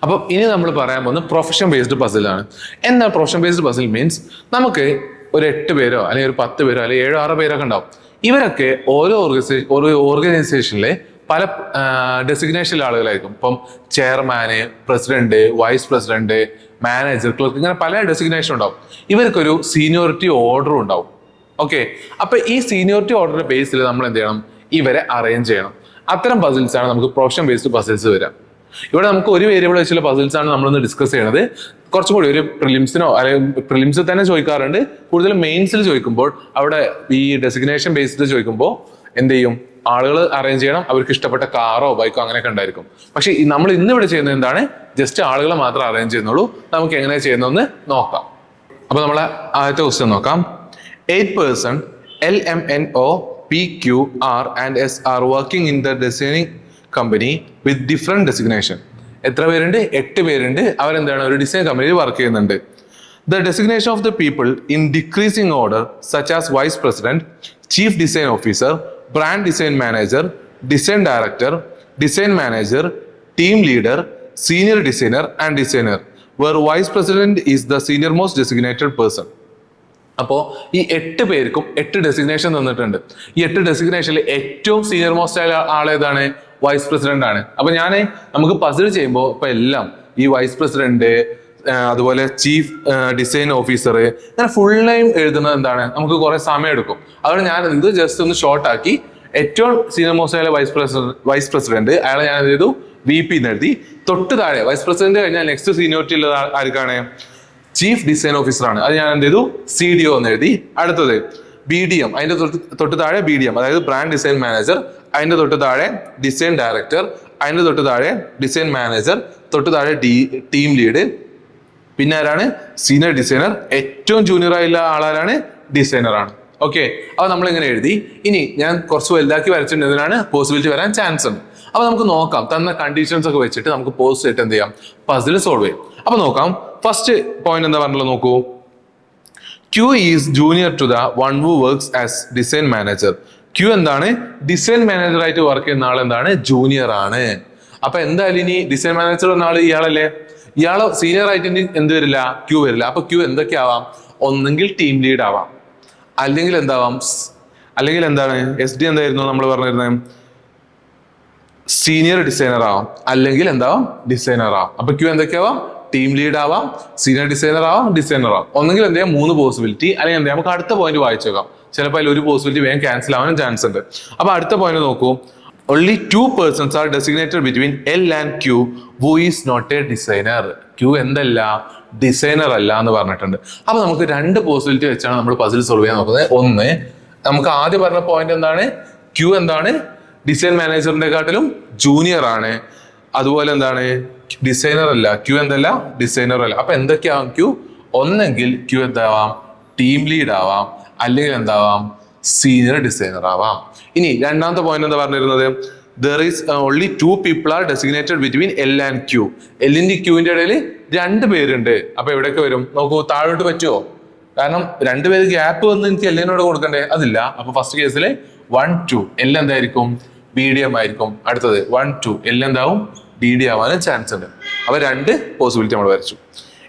അപ്പം ഇനി നമ്മൾ പറയാൻ പോകുന്നത് പ്രൊഫഷൻ ബേസ്ഡ് പസിലാണ്. എന്താ പ്രൊഫഷൻ ബേസ്ഡ് പസിൽ മീൻസ്? നമുക്ക് ഒരു 8 പേരോ അല്ലെങ്കിൽ ഒരു 10 പേരോ അല്ലെങ്കിൽ 7-6 പേരൊക്കെ ഉണ്ടാവും. ഇവരൊക്കെ ഓരോ ഓർഗനൈസേഷനിലെ പല ഡെസിഗ്നേഷനിലെ ആളുകളായിരിക്കും. ഇപ്പം chairman, president, vice president, manager, clerk, ഇങ്ങനെ പല ഡെസിഗ്നേഷൻ ഉണ്ടാവും. ഇവർക്കൊരു സീനിയോറിറ്റി ഓർഡറും ഉണ്ടാവും. ഓക്കെ, അപ്പൊ ഈ സീനിയോറിറ്റി ഓർഡറിന്റെ ബേസിൽ നമ്മൾ എന്ത് ചെയ്യണം? ഇവരെ അറേഞ്ച് ചെയ്യണം. അത്തരം പസിൽസ് ആണ് നമുക്ക് പ്രൊഫഷൻ ബേസ്ഡ് പസിൽസ് വരിക. ഇവിടെ നമുക്ക് ഒരു വേരിയബിൾ വെച്ചുള്ള പസിൽസ് ആണ് നമ്മളൊന്ന് ഡിസ്കസ് ചെയ്യണത്. കുറച്ചും കൂടി ഒരു പ്രിലിംസിനോ അല്ലെങ്കിൽ പ്രിലിംസിൽ തന്നെ ചോദിക്കാറുണ്ട്. കൂടുതലും മെയിൻസിൽ ചോദിക്കുമ്പോൾ അവിടെ ഈ ഡെസിഗ്നേഷൻ ബേസ്ഡ് ചോദിക്കുമ്പോൾ എന്ത് ചെയ്യും? ആളുകൾ അറേഞ്ച് ചെയ്യണം, അവർക്ക് ഇഷ്ടപ്പെട്ട കാറോ ബൈക്കോ അങ്ങനെയൊക്കെ ഉണ്ടായിരിക്കും. പക്ഷെ നമ്മൾ ഇന്ന് ഇവിടെ ചെയ്യുന്നത് എന്താണ്? ജസ്റ്റ് ആളുകളെ മാത്രം അറേഞ്ച് ചെയ്യുന്നുള്ളൂ. നമുക്ക് എങ്ങനെ ചെയ്യുന്നതെന്ന് നോക്കാം. അപ്പൊ നമ്മളെ ആദ്യത്തെ ക്വസ്റ്റ്യൻ നോക്കാം. 8 person LMNO PQR and S are working in the designing company with different designation. എത്ര പേരുണ്ട്? 8 പേരുണ്ട്. അവരെന്താണ്? ഒരു ഡിസൈൻ കമ്പനിയിൽ വർക്ക് ചെയ്യുന്നുണ്ട്. The designation of the people in decreasing order such as vice president, chief design officer, brand design manager, design director, design manager, team leader, senior designer and designer, where vice president is the senior most designated person. അപ്പോൾ ഈ 8 പേർക്കും 8 designation തന്നിട്ടുണ്ട്. ഈ 8 ഡെസിഗ്നേഷനിൽ ഏറ്റവും senior most ആയ ആളേതാണ്? Vice president ആണ്. അപ്പൊ നമുക്ക് പസിൽ ചെയ്യുമ്പോൾ ഇപ്പൊ എല്ലാം ഈ വൈസ് പ്രസിഡന്റ്, അതുപോലെ ചീഫ് ഡിസൈൻ ഓഫീസർ, അങ്ങനെ ഫുൾ നെയിം എഴുതുന്നത് എന്താണ്? നമുക്ക് കുറെ സമയം എടുക്കും. അതുകൊണ്ട് ഞാൻ എന്ത് ജസ്റ്റ് ഒന്ന് ഷോർട്ട് ആക്കി ഏറ്റവും സീനിയർ മോസ്റ്റ് ആയ വൈസ് പ്രസിഡന്റ് അയാളെ ഞാൻ എന്ത് ചെയ്തു? VP എന്ന് എഴുതി. തൊട്ട് താഴെ വൈസ് പ്രസിഡന്റ് കഴിഞ്ഞാൽ നെക്സ്റ്റ് സീനിയോറിറ്റി ഉള്ളത് ആർക്കാണ്? ചീഫ് ഡിസൈൻ ഓഫീസർ ആണ്. അത് ഞാൻ എന്ത് ചെയ്തു? CDO എന്ന് എഴുതി. അടുത്തത് BDM, അതിന്റെ തൊട്ട് താഴെ BDM, അതായത് ബ്രാൻഡ് ഡിസൈൻ മാനേജർ. അതിന്റെ തൊട്ട് താഴെ ഡിസൈൻ ഡയറക്ടർ. അതിന്റെ തൊട്ട് താഴെ ഡിസൈൻ മാനേജർ. തൊട്ട് താഴെ ടീം ലീഡ്. പിന്നെ ആരാണ്? Senior designer. ഏറ്റവും ജൂനിയർ ആയുള്ള ആളാരാണ്? ഡിസൈനർ ആണ്. ഓക്കെ, അപ്പൊ നമ്മൾ ഇങ്ങനെ എഴുതി. ഇനി ഞാൻ കുറച്ച് വലുതാക്കി വരച്ചിട്ടുള്ളതിനാണ് പോസിബിലിറ്റി വരാൻ ചാൻസ് ഉണ്ട്. അപ്പൊ നമുക്ക് നോക്കാം. തന്ന കണ്ടീഷൻസ് ഒക്കെ വെച്ചിട്ട് നമുക്ക് പോസ്റ്റ് ആയിട്ട് എന്ത് ചെയ്യാം? പസിൽ സോൾവ് ചെയ്യാം. അപ്പൊ നോക്കാം. ഫസ്റ്റ് പോയിന്റ് എന്താ പറഞ്ഞല്ലോ, നോക്കൂ. Q is junior to the one who works as design manager. Q എന്താണ്? ഡിസൈൻ മാനേജർ ആയിട്ട് വർക്ക് ചെയ്യുന്ന ആൾ എന്താണ്? ജൂനിയർ ആണ്. അപ്പൊ എന്തായാലും ഇനി ഡിസൈൻ മാനേജർ എന്ന ആള് ഇയാളല്ലേ? ഇയാള് സീനിയർ ആയിട്ട് എന്ത് വരില്ല? Q വരില്ല. അപ്പൊ Q എന്തൊക്കെ ആവാം? ഒന്നെങ്കിൽ ടീം ലീഡ് ആവാം, അല്ലെങ്കിൽ എന്താവാം? അല്ലെങ്കിൽ എന്താണ്? SD എന്തായിരുന്നു നമ്മൾ പറഞ്ഞിരുന്നത്? സീനിയർ ഡിസൈനർ ആവാം, അല്ലെങ്കിൽ എന്താവാം? ഡിസൈനർ ആവാം. അപ്പൊ Q എന്തൊക്കെയാവാം? ടീം ലീഡ് ആവാം, സീനിയർ ഡിസൈനർ ആവാം, ഡിസൈനർ ആവാം. ഒന്നെങ്കിൽ എന്ത് ചെയ്യാം? 3 പോസിബിലിറ്റി. അല്ലെങ്കിൽ എന്ത് ചെയ്യാം? നമുക്ക് അടുത്ത പോയിന്റ് വായിച്ചു നോക്കാം. ചിലപ്പോൾ അതിൽ ഒരു പോസിബിലിറ്റി വേഗം ക്യാൻസൽ ആവാനും ചാൻസ് ഉണ്ട്. അപ്പൊ അടുത്ത പോയിന്റ് നോക്കൂ. Only 2 persons are designated between L and Q who is not a designer. Q എന്തല്ല? ഡിസൈനർ അല്ല എന്ന് പറഞ്ഞിട്ടുണ്ട്. അപ്പൊ നമുക്ക് 2 പോസിബിലിറ്റി വെച്ചാണ് നമ്മൾ പസിൽ സോൾവ് ചെയ്യാൻ നോക്കുന്നത്. ഒന്ന്, നമുക്ക് ആദ്യം പറഞ്ഞ പോയിന്റ് എന്താണ്? Q എന്താണ്? ഡിസൈൻ മാനേജറിന്റെ കാട്ടിലും ജൂനിയർ ആണ്. അതുപോലെ എന്താണ്? ഡിസൈനർ അല്ല. Q എന്തല്ല? ഡിസൈനർ അല്ല. അപ്പൊ എന്തൊക്കെയാവാം Q? ഒന്നെങ്കിൽ Q എന്താവാം? ടീം ലീഡ് ആവാം, അല്ലെങ്കിൽ എന്താവാം? സീനിയർ ഡിസൈനർ ആവാം. ഇനി രണ്ടാമത്തെ പോയിന്റ് എന്താ പറഞ്ഞിരുന്നത്? There is only 2 people are designated between L and Q. L-ന്റെ Q-ന്റെ ഇടയിൽ 2 പേരുണ്ട്. അപ്പൊ എവിടെയൊക്കെ വരും? നോക്കൂ, താഴോട്ട് പറ്റുമോ? കാരണം 2 പേര് ഗ്യാപ്പ് വന്ന് എനിക്ക് L-നോട് കൊടുക്കണ്ടേ? അതില്ല. അപ്പൊ ഫസ്റ്റ് കേസിൽ 1, 2 L എന്തായിരിക്കും? BDM ആയിരിക്കും. അടുത്തത് 1, 2 L എന്താവും? DD ആവാനും ചാൻസ് ഉണ്ട്. അപ്പൊ 2 പോസിബിലിറ്റി നമ്മൾ വരച്ചു.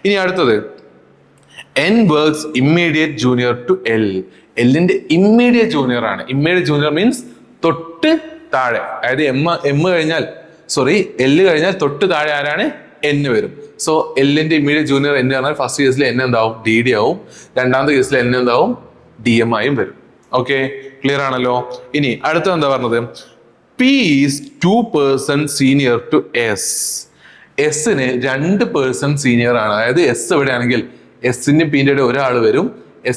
ഇനി അടുത്തത് N works immediate junior to L. L-ന്റെ ഇമ്മീഡിയറ്റ് ജൂനിയർ ആണ്. ഇമ്മീഡിയറ്റ് ജൂനിയർ മീൻസ് തൊട്ട് താഴെ, അതായത് M കഴിഞ്ഞാൽ L കഴിഞ്ഞാൽ തൊട്ട് താഴെ ആരാണ്? N വരും. സോ L-ന്റെ ഇമ്മീഡിയറ്റ് ജൂനിയർ N പറഞ്ഞാൽ ഫസ്റ്റ് കേസിൽ N എന്താവും? DD ആവും. രണ്ടാമത്തെ കേസിൽ N എന്താവും? DM ആയും വരും. ഓക്കെ, ക്ലിയർ ആണല്ലോ. ഇനി അടുത്ത എന്താ പറഞ്ഞത്? P is 2 person senior to S. S-ന് 2 person senior ആണ്. അതായത് S എവിടെയാണെങ്കിൽ S-ന്റെ P-ന്റെ ഇടയിൽ ഒരാൾ വരും.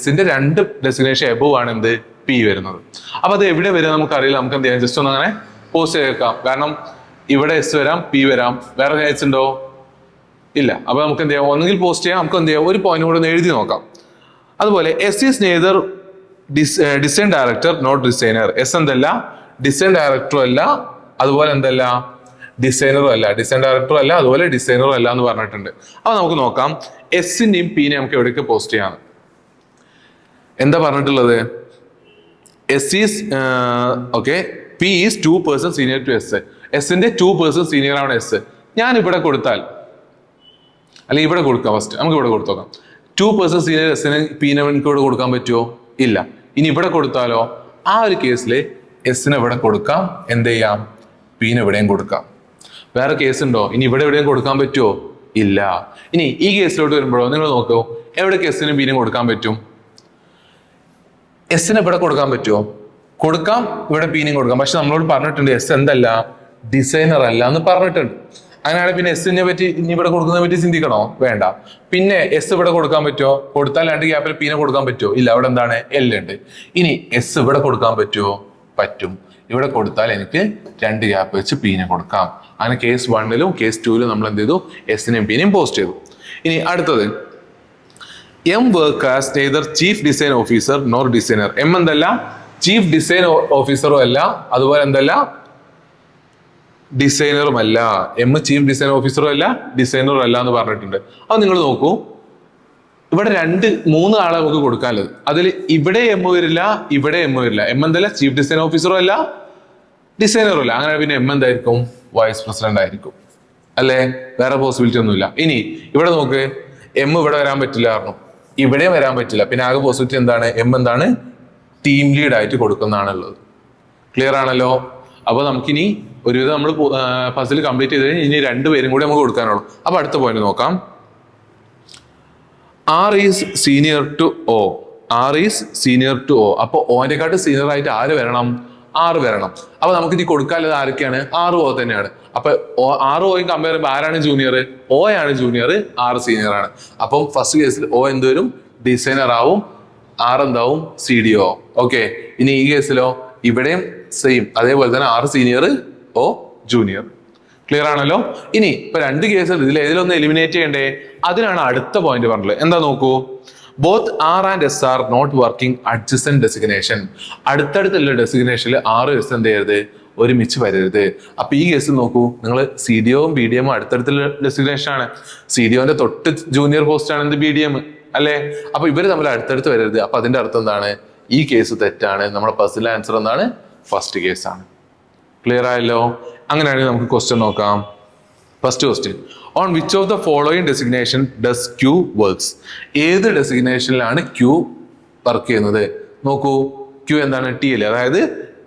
S-ന്റെ 2 ഡെസിഗ്നേഷൻ എബോവ് ആണ് എന്ത്? P വരുന്നത്. അപ്പൊ അത് എവിടെ വരും നമുക്കറിയില്ല. നമുക്ക് എന്ത് ചെയ്യാം? ജസ്റ്റ് ഒന്ന് അങ്ങനെ പോസ്റ്റ് ചെയ്തേക്കാം. കാരണം ഇവിടെ S വരാം, P വരാം. വേറെ ചാൻസ് ഉണ്ടോ? ഇല്ല. അപ്പൊ നമുക്ക് എന്ത് ചെയ്യാം? ഒന്നെങ്കിൽ പോസ്റ്റ് ചെയ്യാം, നമുക്ക് എന്ത് ചെയ്യാം? ഒരു പോയിന്റ് കൂടെ ഒന്ന് എഴുതി നോക്കാം. അതുപോലെ S is neither design director not designer. S എന്തല്ല? ഡിസൈൻ ഡയറക്ടറും അല്ല, അതുപോലെ എന്തല്ല? ഡിസൈനറും അല്ല. ഡിസൈൻ ഡയറക്ടറും അല്ല, അതുപോലെ ഡിസൈനറും അല്ല എന്ന് പറഞ്ഞിട്ടുണ്ട്. അപ്പൊ നമുക്ക് നോക്കാം. S-ന്റെയും P-നെയും നമുക്ക് എവിടേക്ക് പോസ്റ്റ് ചെയ്യാം? എന്താ പറഞ്ഞിട്ടുള്ളത്? S is P is 2 person senior to S. S-ന്റെ 2 person senior ആണ് S. ഞാൻ ഇവിടെ കൊടുത്താൽ അല്ലെങ്കിൽ ഇവിടെ കൊടുക്കാം. ഫസ്റ്റ് നമുക്ക് ഇവിടെ കൊടുത്തു നോക്കാം. 2% സീനിയർ എസിന് പീനെ എനിക്ക് ഇവിടെ കൊടുക്കാൻ പറ്റുമോ? ഇല്ല. ഇനി ഇവിടെ കൊടുത്താലോ? ആ ഒരു കേസിൽ എസിന് ഇവിടെ കൊടുക്കാം, എന്ത് ചെയ്യാം? പീനെ ഇവിടെയും കൊടുക്കാം. വേറെ കേസ് ഉണ്ടോ? ഇനി ഇവിടെ എവിടെയും കൊടുക്കാൻ പറ്റുമോ? ഇല്ല. ഇനി ഈ കേസിലോട്ട് വരുമ്പോഴോ നിങ്ങൾ നോക്കൂ, എവിടേക്ക് എസിനും പീനും കൊടുക്കാൻ പറ്റും? എസിന് ഇവിടെ കൊടുക്കാൻ പറ്റുമോ? കൊടുക്കാം, ഇവിടെ പീനും കൊടുക്കാം. പക്ഷെ നമ്മളോട് പറഞ്ഞിട്ടുണ്ട് എസ് എന്തല്ല, ഡിസൈനർ അല്ല എന്ന് പറഞ്ഞിട്ടുണ്ട്. അങ്ങനെയാണെങ്കിൽ പിന്നെ എസിനെ പറ്റി ഇനി ഇവിടെ കൊടുക്കുന്നതിനെ പറ്റി ചിന്തിക്കണോ? വേണ്ട. പിന്നെ എസ് ഇവിടെ കൊടുക്കാൻ പറ്റുമോ? കൊടുത്താൽ 2 ഗ്യാപ്പിൽ പീനെ കൊടുക്കാൻ പറ്റുമോ? ഇല്ല. അവിടെ എന്താണ്? എൽ ഉണ്ട്. ഇനി എസ് ഇവിടെ കൊടുക്കാൻ പറ്റുമോ? പറ്റും. ഇവിടെ കൊടുത്താൽ എനിക്ക് 2 ഗ്യാപ്പ് വെച്ച് പീനെ കൊടുക്കാം. അങ്ങനെ കേസ് 1ലും കേസ് 2ലും നമ്മൾ എന്ത് ചെയ്തു? എസിനെയും പീനെയും പോസ്റ്റ് ചെയ്തു. ഇനി അടുത്തത്, M work as neither chief design officer nor designer. M എന്തല്ല? ചീഫ് ഡിസൈൻ ഓഫീസറും അല്ല, അതുപോലെ എന്തല്ല? ഡിസൈനറും അല്ല. എം ചീഫ് ഡിസൈൻ ഓഫീസറും അല്ല, ഡിസൈനറും അല്ല എന്ന് പറഞ്ഞിട്ടുണ്ട്. അത് നിങ്ങൾ നോക്കൂ, ഇവിടെ 3 ആളെ നമുക്ക് കൊടുക്കാനുള്ളത്. അതിൽ ഇവിടെ എം വരില്ല, ഇവിടെ എം വരില്ല. എം എന്തല്ല? ചീഫ് ഡിസൈൻ ഓഫീസറും അല്ല, ഡിസൈനറും അല്ല. അങ്ങനെ പിന്നെ എം എന്തായിരിക്കും? വൈസ് പ്രസിഡന്റ് ആയിരിക്കും, അല്ലേ? വേറെ പോസിബിലിറ്റി ഒന്നുമില്ല. ഇനി ഇവിടെ നോക്ക്, എം ഇവിടെ വരാൻ പറ്റില്ല പറഞ്ഞു, ഇവിടെയും വരാൻ പറ്റില്ല. പിന്നെ ആകെ പോസിബിലിറ്റി എന്താണ്? എം എന്താണ്? ടീം ലീഡ് ആയിട്ട് കൊടുക്കുന്നതാണുള്ളത്. ക്ലിയർ ആണല്ലോ? അപ്പൊ നമുക്കിനി ഒരുവിധം നമ്മൾ പസിൽ കംപ്ലീറ്റ് ചെയ്ത് കഴിഞ്ഞാൽ ഇനി 2 പേരും കൂടി നമുക്ക് കൊടുക്കാനുള്ളൂ. അപ്പൊ അടുത്ത പോയിന്റ് നോക്കാം. R is senior to O. R is senior to O. അപ്പൊ ഓനെക്കാട്ട് സീനിയർ ആയിട്ട് ആര് വരണം? 6 വരണം. അപ്പൊ നമുക്ക് ഇനി കൊടുക്കാനുള്ളത് ആരൊക്കെയാണ്? 6 ഒ തന്നെയാണ്. അപ്പൊ 6 ഒയും കമ്പയർ ചെയ്യുമ്പോൾ ആരാണ് ജൂനിയർ? ഒ ആണ് ജൂനിയർ, 6 സീനിയർ ആണ്. അപ്പം ഫസ്റ്റ് കേസിൽ ഒ എന്ത് വരും? ഡിസൈനർ ആവും, 6 എന്താവും? CDO. ഓക്കെ. ഇനി ഈ കേസിലോ? ഇവിടെയും സെയിം അതേപോലെ തന്നെ 6 സീനിയർ, ഒ ജൂനിയർ. ക്ലിയർ ആണല്ലോ? ഇനി ഇപ്പൊ 2 കേസിൽ ഇതിൽ ഏതിലൊന്ന് എലിമിനേറ്റ് ചെയ്യണ്ടേ? അതിനാണ് അടുത്ത പോയിന്റ് പറഞ്ഞത്. എന്താ നോക്കൂ, both R and S are not working adjacent designation. അടുത്തടുത്തുള്ള ഡെസിഗ്നേഷനിൽ 6 എസ് എന്ത് ചെയ്യരുത്? ഒരുമിച്ച് വരരുത്. അപ്പൊ ഈ കേസിൽ നോക്കൂ, നിങ്ങൾ CDOയും BDM അടുത്തടുത്തുള്ള ഡെസിഗ്നേഷൻ ആണ്. CDOന്റെ തൊട്ട് ജൂനിയർ പോസ്റ്റ് ആണ് എന്ത്? BDM അല്ലേ? അപ്പൊ ഇവര് തമ്മിൽ അടുത്തടുത്ത് വരരുത്. അപ്പൊ അതിന്റെ അർത്ഥം എന്താണ്? ഈ കേസ് തെറ്റാണ്. നമ്മുടെ പസിൽ ആൻസർ എന്താണ്? ഫസ്റ്റ് കേസ് ആണ്. ക്ലിയർ ആയല്ലോ? അങ്ങനെയാണെങ്കിൽ നമുക്ക് ക്വസ്റ്റ്യൻ നോക്കാം. First question, on which of the following designation does Q works? ഏത് ഡെസിഗ്നേഷനിലാണ് ക്യൂ വർക്ക് ചെയ്യുന്നത്? നോക്കൂ, ക്യൂ എന്താണ്? ടി അല്ലേ, അതായത്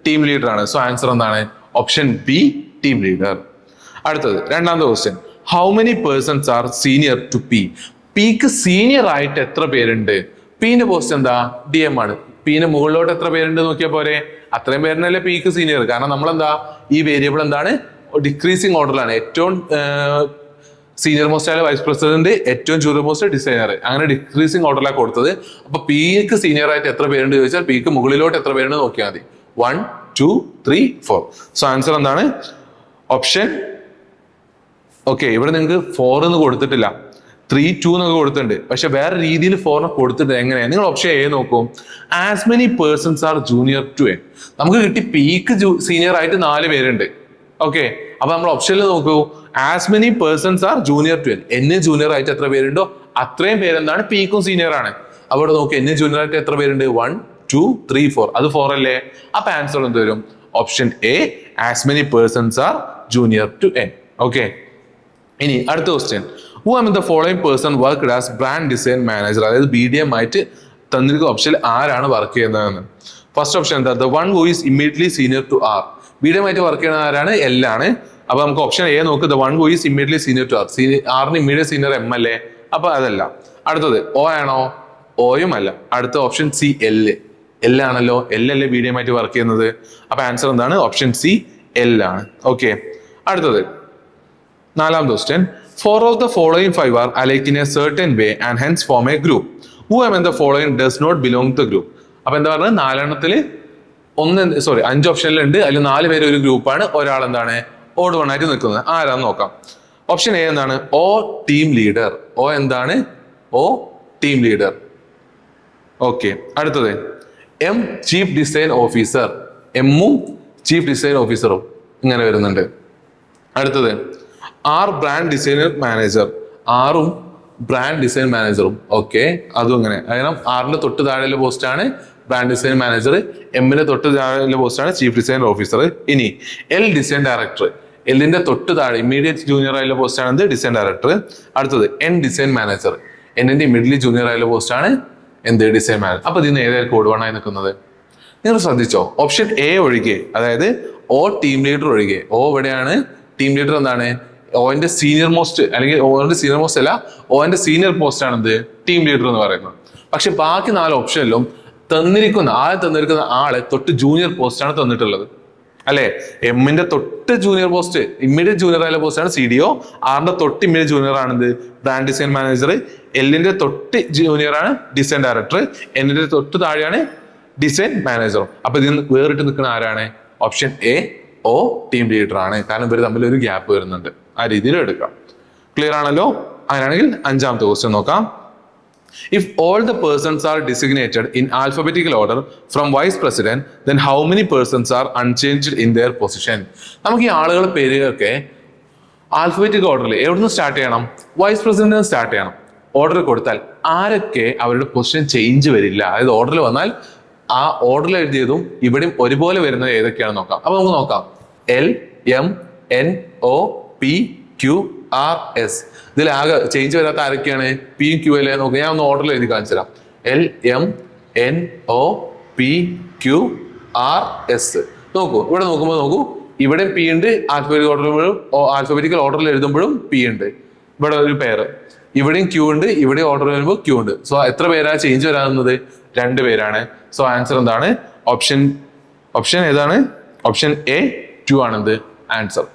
ടീം ലീഡർ ആണ്. സോ ആൻസർ എന്താണ്? Option B, team leader. അടുത്തത് രണ്ടാമത്തെ question, how many persons are senior to P? പിക്ക് സീനിയർ ആയിട്ട് എത്ര പേരുണ്ട്? പിന്റെ പോസ്റ്റ് എന്താ? DM ആണ്. പിന് മുകളിലോട്ട് എത്ര പേരുണ്ട് നോക്കിയാൽ പോരെ? അത്രയും പേരിനല്ലേ പിക്ക് സീനിയർ. കാരണം നമ്മളെന്താ, ഈ വേരിയബിൾ എന്താണ്? ഡിക്രീസിങ് ഓർഡറിലാണ്. ഏറ്റവും സീനിയർ മോസ്റ്റ് ആയ വൈസ് പ്രസിഡന്റ്, ഏറ്റവും ജൂനിയർ മോസ്റ്റ് ഡിസൈനർ, അങ്ങനെ ഡിക്രീസിങ് ഓർഡറിലാണ് കൊടുത്തത്. അപ്പൊ പിക്ക് സീനിയർ ആയിട്ട് എത്ര പേരുണ്ട് ചോദിച്ചാൽ പിക്ക് മുകളിലോട്ട് എത്ര പേരുണ്ട് നോക്കിയാൽ മതി. 1, 2, 3, 4. സോ ആൻസർ എന്താണ്? ഓപ്ഷൻ, ഓക്കെ, ഇവിടെ നിങ്ങൾക്ക് 4 എന്ന് കൊടുത്തിട്ടില്ല, 3, 2 എന്നൊക്കെ കൊടുത്തിട്ടുണ്ട്. പക്ഷെ വേറെ രീതിയിൽ 4 കൊടുത്തിട്ട് എങ്ങനെയാണ്? നിങ്ങൾ ഓപ്ഷൻ എ നോക്കൂ, as many persons are junior to N. നമുക്ക് കിട്ടി പിക്ക് സീനിയർ ആയിട്ട് 4 പേരുണ്ട്. ഓക്കെ, അപ്പൊ നമ്മൾ ഓപ്ഷനിൽ നോക്കൂ, as many persons are junior to N. N junior ആയിട്ട് എത്ര പേരുണ്ടോ അത്രയും പേരെന്താണ്? പിക്കും സീനിയർ ആണ്. അവിടെ നോക്കൂ, എൻ ജൂനിയർ ആയിട്ട് എത്ര പേരുണ്ട്? 1, 2, 3, 4. അത് 4 അല്ലേ? അപ്പൊ ആൻസർ എന്ത് വരും? Option A, as many persons are junior to N. Okay, ഇനി അടുത്ത question, who am the following person worked as brand design manager? അതായത് BDM ആയിട്ട് തന്നിരിക്കുന്ന ഓപ്ഷനിൽ ആരാണ് വർക്ക് ചെയ്യുന്നതെന്ന്. ഫസ്റ്റ് ഓപ്ഷൻ എന്താ? The one who is immediately senior to R. BDM ആയിട്ട് വർക്ക് ചെയ്യുന്ന ആരാണ്? L ആണ്. അപ്പൊ നമുക്ക് ഓപ്ഷൻ എ നോക്ക്, the one who is immediately senior to R. ആറിന് ഇമ്മീഡിയറ്റ് സീനിയർ M അല്ലേ? അപ്പൊ അതല്ല. അടുത്തത് O ആണോ? ഓയും അല്ല. അടുത്ത ഓപ്ഷൻ സി, L ആണല്ലോ. L അല്ലേ BDM ആയിട്ട് വർക്ക് ചെയ്യുന്നത്. അപ്പൊ ആൻസർ എന്താണ്? ഓപ്ഷൻ സി, L ആണ്. ഓക്കെ, അടുത്തത് നാലാമത്തെ question, 4 of the following 5 are alike in a certain way and hence form a group. Who among the following does not belong to the group? അപ്പൊ എന്താ പറഞ്ഞത്? 5 ഓപ്ഷനിലുണ്ട്. അതിൽ 4 പേര് ഒരു ഗ്രൂപ്പാണ്. ഒരാൾ എന്താണ്? ഓഡ് വൺ ആയിട്ട് നിൽക്കുന്നത്. ആരാന്ന് നോക്കാം. ഓപ്ഷൻ എ എന്താണ്? O team leader. O എന്താണ്? O team leader. ഓക്കെ, അടുത്തത് M ചീഫ് ഡിസൈൻ ഓഫീസർ. എമ്മും ചീഫ് ഡിസൈൻ ഓഫീസറും ഇങ്ങനെ വരുന്നുണ്ട്. അടുത്തത് R ബ്രാൻഡ് ഡിസൈനർ മാനേജർ. ആറും ബ്രാൻഡ് ഡിസൈൻ മാനേജറും. ഓക്കെ, അതും അങ്ങനെ. കാരണം ആറിന്റെ തൊട്ട് താഴെയുള്ള പോസ്റ്റാണ് ബ്രാൻഡ് ഡിസൈൻ മാനേജർ, എമ്മിന്റെ തൊട്ട് താഴെയുള്ള പോസ്റ്റാണ് ചീഫ് ഡിസൈൻ ഓഫീസർ. ഇനി L ഡിസൈൻ ഡയറക്ടർ. എല്ലിന്റെ തൊട്ട് താഴെ ഇമ്മീഡിയറ്റ് ജൂനിയർ ആയുള്ള പോസ്റ്റ് ആണ് ഡിസൈൻ ഡയറക്ടർ. അടുത്തത് എൻ ഡിസൈൻ മാനേജർ. എന്നിന്റെ ഇമ്മീഡിയറ്റ്ലി ജൂനിയർ ആയുള്ള പോസ്റ്റ് ആണ് ഡിസൈൻ മാനേജർ. അപ്പൊ ഇതിന് ഏതായാലും കോഡ് 1 ആയി നിൽക്കുന്നത് നിങ്ങൾ ശ്രദ്ധിച്ചോ? ഓപ്ഷൻ എ ഒഴികെ, അതായത് ഓ ടീം ലീഡർ ഒഴികെ. ഓ എവിടെയാണ്? ടീം ലീഡർ എന്താണ്? ഓന്റെ സീനിയർ മോസ്റ്റ്, അല്ലെങ്കിൽ ഓന്റെ സീനിയർ മോസ്റ്റ് അല്ല, ഓന്റെ സീനിയർ പോസ്റ്റ് ആണ് ടീം ലീഡർ എന്ന് പറയുന്നത്. പക്ഷെ ബാക്കി 4 ഓപ്ഷനിലും തന്നിരിക്കുന്ന ആളെ തൊട്ട് ജൂനിയർ പോസ്റ്റ് ആണ് തന്നിട്ടുള്ളത്, അല്ലെ? എമ്മിന്റെ തൊട്ട് ജൂനിയർ പോസ്റ്റ്, ഇമ്മീഡിയറ്റ് ജൂനിയർ ആയ പോസ്റ്റ് ആണ് CDO. ആറിന്റെ തൊട്ട് ഇമ്മീഡിയറ്റ് ജൂനിയർ ആണ് ബ്രാൻഡ് ഡിസൈൻ മാനേജർ. എല്ലിന്റെ തൊട്ട് ജൂനിയർ ആണ് ഡിസൈൻ ഡയറക്ടർ. എന്നിന്റെ തൊട്ട് താഴെയാണ് ഡിസൈൻ മാനേജറും. അപ്പൊ ഇതിന് വേറിട്ട് നിൽക്കുന്ന ആരാണ്? Option A O team leader ആണ്. കാരണം ഇവർ തമ്മിൽ ഒരു ഗ്യാപ്പ് വരുന്നുണ്ട്. ആ രീതിയിൽ എടുക്കാം. ക്ലിയർ ആണല്ലോ? അങ്ങനെയാണെങ്കിൽ 5ാമത്തെ ക്വസ്റ്റ്യൻ നോക്കാം. If all the persons are designated in alphabetical order from vice president, then how many persons are unchanged in their position? നമുക്ക് ഈ ആളുകളുടെ പേരുകളൊക്കെ ആൽഫബറ്റിക് ഓർഡറിൽ എവിടുന്ന് സ്റ്റാർട്ട് ചെയ്യണം? വൈസ് പ്രസിഡന്റിന് സ്റ്റാർട്ട് ചെയ്യണം. ഓർഡർ കൊടുത്താൽ ആരൊക്കെ അവരുടെ പൊസിഷൻ ചേഞ്ച് വരില്ല, അതായത് ഓർഡറിൽ വന്നാൽ ആ ഓർഡറിൽ എഴുതിയതും ഇവിടെയും ഒരുപോലെ വരുന്നത് ഏതൊക്കെയാണെന്ന് നോക്കാം. അപ്പൊ നമുക്ക് നോക്കാം. LMNOPQRS. ഇതിലാകെ ചേഞ്ച് വരാത്ത ആരൊക്കെയാണ്? P Q അല്ലേ? നോക്കുക, ഞാൻ ഒന്ന് ഓർഡറിൽ എഴുതി കാണിച്ചു തരാം. LMNOPQRS. നോക്കൂ, ഇവിടെ നോക്കുമ്പോൾ നോക്കൂ, ഇവിടെ P ഉണ്ട്. ആൽഫബറ്റിക്കൽ ഓർഡറിൽ എഴുതുമ്പോഴും P ഉണ്ട്. ഇവിടെ ഒരു പേര്, ഇവിടെയും Q ഉണ്ട്. ഇവിടെ ഓർഡർ വരുമ്പോൾ Q ഉണ്ട്. സോ എത്ര പേരാ ചേഞ്ച് വരാവുന്നത്? 2 പേരാണ്. സോ ആൻസർ എന്താണ്? ഓപ്ഷൻ ഏതാണ്? ഓപ്ഷൻ A 2 ആണെന്ത് ആൻസർ.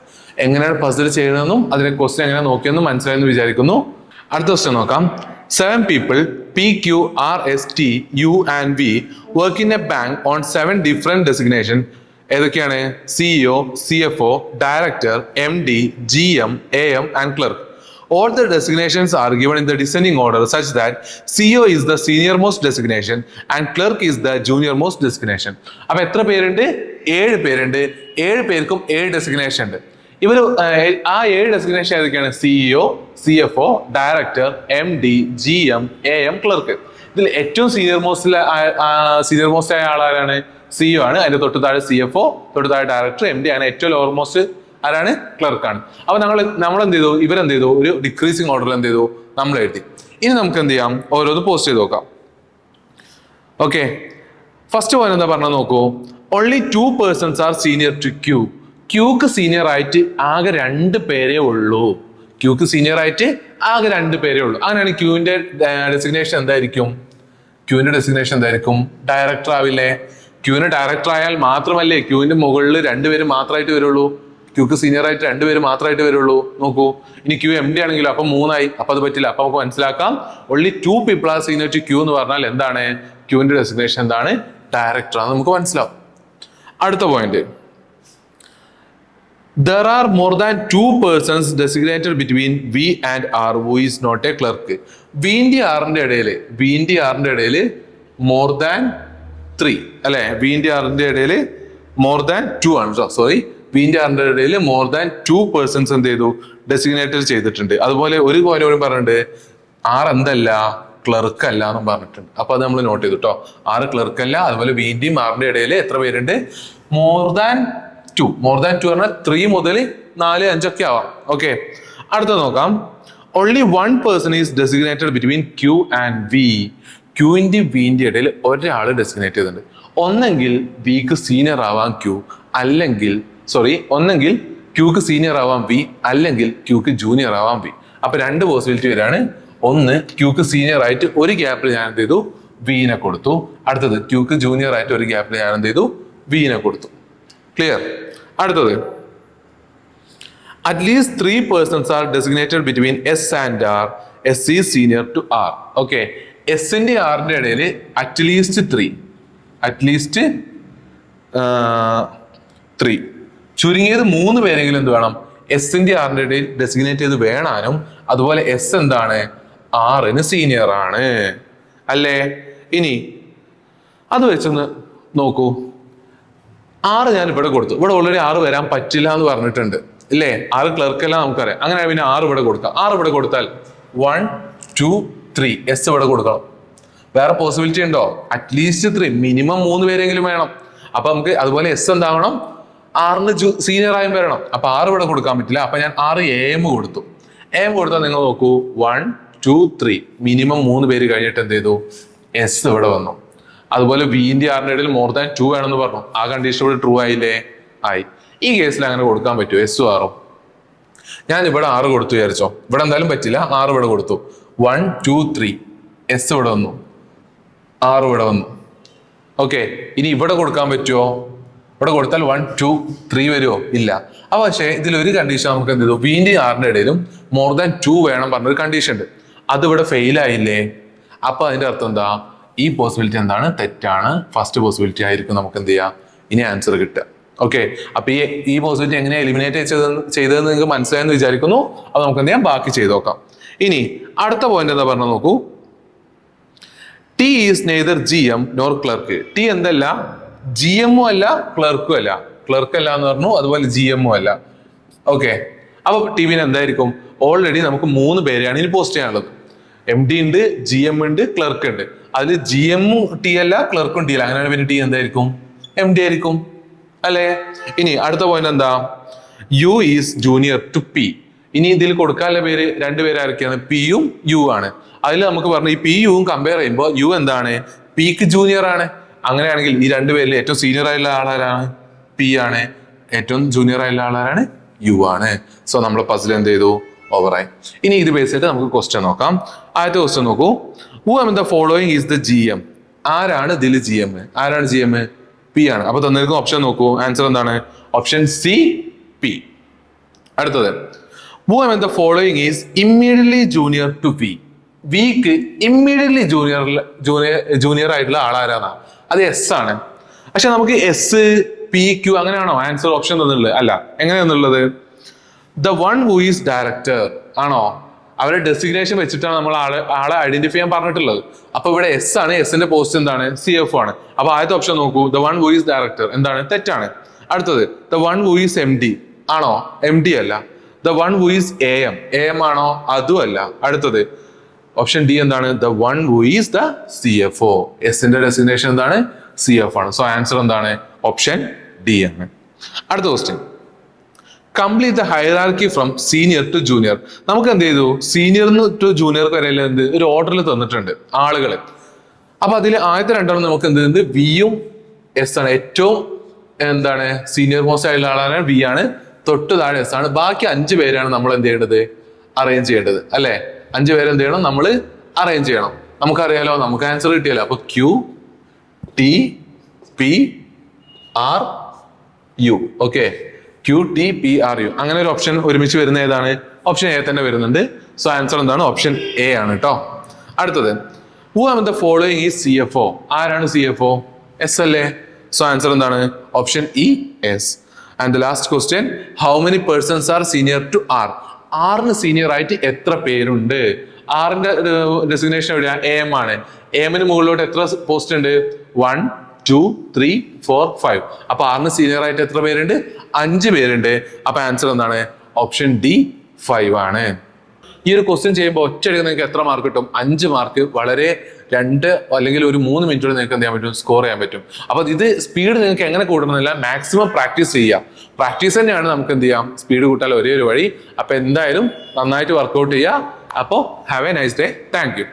എങ്ങനെയാണ് പസിൽ ചെയ്യുന്നതെന്നും അതിനെ ക്വസ്റ്റ്യൻ എങ്ങനെ നോക്കിയെന്നും മനസ്സിലായെന്ന് വിചാരിക്കുന്നു. അടുത്ത ക്വസ്റ്റ്യൻ നോക്കാം. 7 people PQRSTU and V work in a bank on 7 different designation. ഏതൊക്കെയാണ്? CEO, CFO, Director, MD, GM, AM and Clerk. All the designations are given in the descending order such that CEO is the senior most designation and Clerk is the junior most designation. അപ്പൊ എത്ര പേരുണ്ട്? 7 പേരുണ്ട്. 7 പേർക്കും 7 designation ഉണ്ട്. ഇവർ ആ 7 designation ഏതൊക്കെയാണ്? CEO, CFO, Director, MD, GM, AM, Clerk. ഇതിൽ ഏറ്റവും സീനിയർ മോസ്റ്റ് ആയ ആളാരാണ്? CEO ആണ്. അതിന്റെ തൊട്ട് താഴെ CFO, തൊട്ട് താഴെ ഡയറക്ടർ, MD ആണ്. ഏറ്റവും ലോവർ മോസ്റ്റ് ആരാണ്? ക്ലർക്കാണ്. അപ്പൊ നമ്മൾ എന്ത് ചെയ്തു? ഇവരെന്ത് ചെയ്തു? ഒരു ഡിക്രീസിങ് ഓർഡറിൽ എന്ത് ചെയ്തു? നമ്മൾ എഴുതി. ഇനി നമുക്ക് എന്ത് ചെയ്യാം? ഓരോന്ന് പോസ്റ്റ് ചെയ്ത് നോക്കാം. ഓക്കെ, ഫസ്റ്റ് പോയിന്റ് എന്താ പറഞ്ഞാൽ നോക്കൂ. Only 2 persons are senior to Q. Qക്ക് സീനിയർ ആയിട്ട് ആകെ 2 പേരേ ഉള്ളൂ. Qക്ക് സീനിയർ ആയിട്ട് ആകെ 2 പേരേ ഉള്ളൂ. അങ്ങനെയാണ് Qന്റെ ഡെസിഗ്നേഷൻ എന്തായിരിക്കും? Qന്റെ ഡെസിഗ്നേഷൻ എന്തായിരിക്കും? ഡയറക്ടർ ആവില്ലേ? Qന് ഡയറക്ടർ ആയാൽ മാത്രമല്ലേ Qന്റെ മുകളിൽ 2 പേര് മാത്രമായിട്ട് വരുള്ളൂ. Qക്ക് സീനിയർ ആയിട്ട് 2 പേര് മാത്രമായിട്ട് വരുള്ളൂ. നോക്കൂ, ഇനി Q MD ആണെങ്കിലോ അപ്പൊ 3 ആയി. അപ്പൊ അത് പറ്റില്ല. അപ്പൊ നമുക്ക് മനസ്സിലാക്കാം, only 2 people are senior to Q എന്ന് പറഞ്ഞാൽ എന്താണ്? Qന്റെ ഡെസിഗ്നേഷൻ എന്താണ്? ഡയറക്ടർ ആണ്. നമുക്ക് മനസ്സിലാവും. അടുത്ത point, there are more than 2 persons designated between V and R who is not a clerk. V-ന്റെ R-ന്റെ ഇടയിൽ more than 3 അല്ലെ? V-ന്റെ R-ന്റെ ഇടയിൽ more than 2 ആണ്. സോറി, V-ന്റെ R-ന്റെ ഇടയിൽ more than 2 persons എന്ത് ചെയ്തു? ഡെസിഗ്നേറ്റഡ് ചെയ്തിട്ടുണ്ട്. അതുപോലെ ഒരു പോയിന്റ് പറഞ്ഞിട്ടുണ്ട്, R എന്തല്ല? ക്ലർക്ക് അല്ല എന്നും പറഞ്ഞിട്ടുണ്ട്. അപ്പൊ അത് നമ്മൾ നോട്ട് ചെയ്തു കേട്ടോ. R ക്ലർക്ക് അല്ല. അതുപോലെ V-ന്റെയും R-ന്റെ ഇടയിൽ എത്ര പേരുണ്ട്? more than 2 പറഞ്ഞാൽ 3 മുതൽ 4, 5 ഒക്കെ ആവാം. ഓക്കെ, അടുത്ത നോക്കാം. only 1 person is designated between Q and V. Qന്റെ V-ന്റെ ഇടയിൽ ഒരാൾ ഡെസിഗ്നേറ്റ് ചെയ്തിട്ടുണ്ട്. ഒന്നെങ്കിൽ Vക്ക് സീനിയർ ആവാം Q, ഒന്നെങ്കിൽ Qക്ക് സീനിയർ ആവാം V, അല്ലെങ്കിൽ Qക്ക് ജൂനിയർ ആവാം V. അപ്പൊ 2 പോസിബിലിറ്റി വരാണ്. ഒന്ന്, Qക്ക് സീനിയർ ആയിട്ട് ഒരു ഗ്യാപ്പിൽ ഞാൻ എന്ത് ചെയ്തു? V-നെ കൊടുത്തു. അടുത്തത്, Qക്ക് ജൂനിയർ ആയിട്ട് ഒരു ഗ്യാപ്പിൽ ഞാൻ എന്ത് ചെയ്തു? V-നെ കൊടുത്തു. ക്ലിയർ? അടുത്തത്, at least 3 persons are designated between S and R. S is senior to R. Okay, എസിന്റെ ആറിന്റെ ഇടയിൽ അറ്റ്ലീസ്റ്റ് 3, ചുരുങ്ങിയത് 3 പേരെങ്കിലും എന്ത് വേണം? എസിന്റെ ആറിന്റെ ഇടയിൽ ഡെസിഗ്നേറ്റ് ചെയ്ത് വേണാനും. അതുപോലെ എസ് എന്താണ്? ആറിന് സീനിയർ ആണ് അല്ലേ? ഇനി അത് വെച്ചൊന്ന് നോക്കൂ. 6 ഞാൻ ഇവിടെ കൊടുത്തു. ഇവിടെ ഓൾറെഡി 6 വരാൻ പറ്റില്ല എന്ന് പറഞ്ഞിട്ടുണ്ട് ഇല്ലേ? 6 ക്ലർക്കെല്ലാം നമുക്കറിയാം. അങ്ങനെ പിന്നെ 6 ഇവിടെ കൊടുക്കാം. 6 ഇവിടെ കൊടുത്താൽ 1, 2, 3 എസ് ഇവിടെ കൊടുക്കണം. വേറെ പോസിബിലിറ്റി ഉണ്ടോ? അറ്റ്ലീസ്റ്റ് 3, മിനിമം 3 പേരെങ്കിലും വേണം. അപ്പൊ നമുക്ക് അതുപോലെ എസ് എന്താവണം? ആറിന് സീനിയർ ആയും വരണം. അപ്പൊ 6 ഇവിടെ കൊടുക്കാൻ പറ്റില്ല. അപ്പൊ ഞാൻ 6 AM കൊടുത്തു. AM കൊടുത്താൽ നിങ്ങൾ നോക്കൂ 1 2 3 മിനിമം 3 പേര് കഴിഞ്ഞിട്ട് എന്ത് ചെയ്തു? എസ് ഇവിടെ വന്നു. അതുപോലെ വിന്റെ ആറിന്റെ ഇടയിൽ മോർ ദാൻ 2 വേണമെന്ന് പറഞ്ഞു. ആ കണ്ടീഷൻ ഇവിടെ ട്രൂ ആയില്ലേ? ആയി. ഈ കേസിൽ അങ്ങനെ കൊടുക്കാൻ പറ്റുമോ? എസും ആറും. ഞാൻ ഇവിടെ 6 കൊടുത്തു വിചാരിച്ചോ. ഇവിടെ എന്തായാലും പറ്റില്ല. 6 ഇവിടെ കൊടുത്തു. 1 2 3 എസ് ഇവിടെ വന്നു, 6 ഇവിടെ വന്നു. ഓക്കെ, ഇനി ഇവിടെ കൊടുക്കാൻ പറ്റുമോ? ഇവിടെ കൊടുത്താൽ 1 2 3 വരുമോ? ഇല്ല. അപ്പൊ പക്ഷേ ഇതിലൊരു കണ്ടീഷൻ നമുക്ക് എന്ത് ചെയ്തു? വിന്റെ ആറിന്റെ ഇടയിലും മോർ ദാൻ 2 വേണം പറഞ്ഞൊരു കണ്ടീഷൻ ഉണ്ട്. അത് ഇവിടെ ഫെയിൽ ആയില്ലേ? അപ്പൊ അതിന്റെ അർത്ഥം എന്താ? ഈ പോസിബിലിറ്റി എന്താണ്? തെറ്റാണ്. ഫസ്റ്റ് പോസിബിലിറ്റി ആയിരിക്കും നമുക്ക് എന്ത് ചെയ്യാം? ഇനി ആൻസർ കിട്ടുക. ഓക്കെ, അപ്പൊ ഈ പോസിബിലിറ്റി എങ്ങനെ എലിമിനേറ്റ് ചെയ്തതെന്ന് നിങ്ങൾക്ക് മനസ്സിലായെന്ന് വിചാരിക്കുന്നു. അപ്പൊ നമുക്ക് എന്ത് ചെയ്യാം? ബാക്കി ചെയ്ത് നോക്കാം. ഇനി അടുത്ത പോയിന്റ് എന്താ പറഞ്ഞ നോക്കൂ. T is neither GM nor clerk. T എന്തല്ല? GM അല്ല, ക്ലർക്കും അല്ല. ക്ലർക്ക് അല്ല എന്ന് പറഞ്ഞു, അതുപോലെ GM അല്ല. ഓക്കെ, അപ്പൊ ടിവിന് എന്തായിരിക്കും? ഓൾറെഡി നമുക്ക് 3 പേരെയാണ് ഇനി പോസ്റ്റ് ചെയ്യാനുള്ളത്. MD ഉണ്ട്, GM ഉണ്ട്, ക്ലർക്ക് ഉണ്ട്. അതിൽ GM ടി അല്ല, ക്ലർക്കും ടി അല്ല. അങ്ങനെയാണ് പിന്നെ ടി എന്തായിരിക്കും? MD ആയിരിക്കും അല്ലേ? ഇനി അടുത്ത പോയിന്റ് എന്താ? U is junior to P. ഇനി ഇതിൽ കൊടുക്കാനുള്ള പേര് 2 പേരായിരിക്കാണ്, പിയും യു ആണ്. അതിൽ നമുക്ക് പറഞ്ഞു ഈ പിയും കമ്പയർ ചെയ്യുമ്പോൾ യു എന്താണ്? പിക്ക് ജൂനിയർ ആണ്. അങ്ങനെയാണെങ്കിൽ ഈ 2 പേരിൽ ഏറ്റവും സീനിയർ ആയിട്ടുള്ള ആളാരാണ്? പി ആണ്. ഏറ്റവും ജൂനിയർ ആയിട്ടുള്ള ആളാരാണ്? യു ആണ്. സോ നമ്മൾ പസിൽ എന്ത് ചെയ്തു? ഓവറായി. ഇനി ഇത് ബേസ് ചെയ്തിട്ട് നമുക്ക് ക്വസ്റ്റ്യൻ നോക്കാം. ആദ്യത്തെ ക്വസ്റ്റ്യൻ നോക്കൂ. Who am the following is the GM. ആരാണ് ഇതിൽ GM? ആരാണ് GM? പി ആണ്. അപ്പൊ തന്നിരിക്കുന്ന ഓപ്ഷൻ നോക്കൂ. ആൻസർ എന്താണ്? Option C, P. അടുത്തത്, who am the following is immediately junior to P. വിക്ക് ഇമ്മീഡിയറ്റ്ലി ജൂനിയർ ആയിട്ടുള്ള ആളാരാണ്? അത് എസ് ആണ്. പക്ഷെ നമുക്ക് എസ് പി ക്യു അങ്ങനെയാണോ ആൻസർ ഓപ്ഷൻ തന്നുള്ളത്? അല്ല. എങ്ങനെയാന്നുള്ളത്? The one who is director ആണോ? അവരുടെ ഡെസിഗ്നേഷൻ വെച്ചിട്ടാണ് നമ്മൾ ആളെ ഐഡന്റിഫൈ ചെയ്യാൻ പറഞ്ഞിട്ടുള്ളത്. അപ്പൊ ഇവിടെ എസ് ആണ്. എസിന്റെ പോസ്റ്റ് എന്താണ്? CF ആണ്. അപ്പൊ ആദ്യത്തെ ഓപ്ഷൻ നോക്കൂ. The one who is director എന്താണ്? തെറ്റാണ്. അടുത്തത്, the one who is MD ആണോ? MD അല്ല. The one who is AM ആണോ? അതും അല്ല. അടുത്തത് ഓപ്ഷൻ ഡി എന്താണ്? The one who is the CFO. എസിന്റെ ഡെസിഗ്നേഷൻ എന്താണ്? CF ആണ്. സോ ആൻസർ എന്താണ്? ഓപ്ഷൻ ഡി ആണ്. അടുത്ത question, complete the hierarchy from senior to junior. നമുക്ക് എന്ത് ചെയ്തു? സീനിയർ ടു ജൂനിയർ വരെ എന്ത് ഒരു ഓർഡറിൽ തന്നിട്ടുണ്ട് ആളുകള്. അപ്പൊ അതിൽ ആദ്യത്തെ 2 നമുക്ക് എന്ത്? വിയും എസ് ആണ്. ഏറ്റവും എന്താണ് സീനിയർ മോസ്റ്റ് ആയിട്ടുള്ള ആളാണ് വി ആണ്. തൊട്ട് താഴെ എസ് ആണ്. ബാക്കി 5 പേരാണ് നമ്മൾ എന്ത് ചെയ്യേണ്ടത്? അറേഞ്ച് ചെയ്യേണ്ടത് അല്ലെ? 5 പേര് എന്ത് ചെയ്യണം? നമ്മൾ അറേഞ്ച് ചെയ്യണം. നമുക്കറിയാലോ, നമുക്ക് ആൻസർ കിട്ടിയല്ലോ. അപ്പൊ Q T P R U. Okay, QTPRU അങ്ങനെ ഒരു ഓപ്ഷൻ ഒരുമിച്ച് വരുന്ന ഏതാണ്? ഓപ്ഷൻ എ തന്നെ വരുന്നുണ്ട്. സോ ആൻസർ എന്താണ്? ഓപ്ഷൻ എ ആണ് കേട്ടോ. അടുത്തത്, who am the following is CFO. ആരാണ് CFO? എസ് അല്ലേ? സോ ആൻസർ എന്താണ്? Option E, S. And the last question, how many persons are senior to R. ആറിന് സീനിയർ ആയിട്ട് എത്ര പേരുണ്ട്? ആറിന്റെ ഡെസിഗ്നേഷൻ എവിടെയാ? AM ആണ്. AMന് മുകളിലോട്ട് എത്ര പോസ്റ്റ് ഉണ്ട്? 1 2 3 4 5. അപ്പൊ ആറിന് സീനിയർ ആയിട്ട് എത്ര പേരുണ്ട്? 5 പേരുണ്ട്. അപ്പൊ ആൻസർ എന്താണ്? ഓപ്ഷൻ ഡി, 5 ആണ്. ഈ ഒരു ക്വസ്റ്റ്യൻ ചെയ്യുമ്പോൾ ഒറ്റയടിക്ക് നിങ്ങൾക്ക് എത്ര മാർക്ക് കിട്ടും? 5 മാർക്ക്. വളരെ 2 അല്ലെങ്കിൽ ഒരു 3 മിനിറ്റോടെ നിങ്ങൾക്ക് എന്ത് ചെയ്യാൻ പറ്റും? സ്കോർ ചെയ്യാൻ പറ്റും. അപ്പൊ ഇത് സ്പീഡ് നിങ്ങൾക്ക് എങ്ങനെ കൂട്ടണമെന്നില്ല, മാക്സിമം പ്രാക്ടീസ് ചെയ്യുക. പ്രാക്ടീസ് തന്നെയാണ് നമുക്ക് എന്ത് ചെയ്യാം? സ്പീഡ് കൂട്ടാൻ ഒരേ ഒരു വഴി. അപ്പൊ എന്തായാലും നന്നായിട്ട് വർക്ക്ഔട്ട് ചെയ്യുക. അപ്പോൾ have A nice day. Thank you.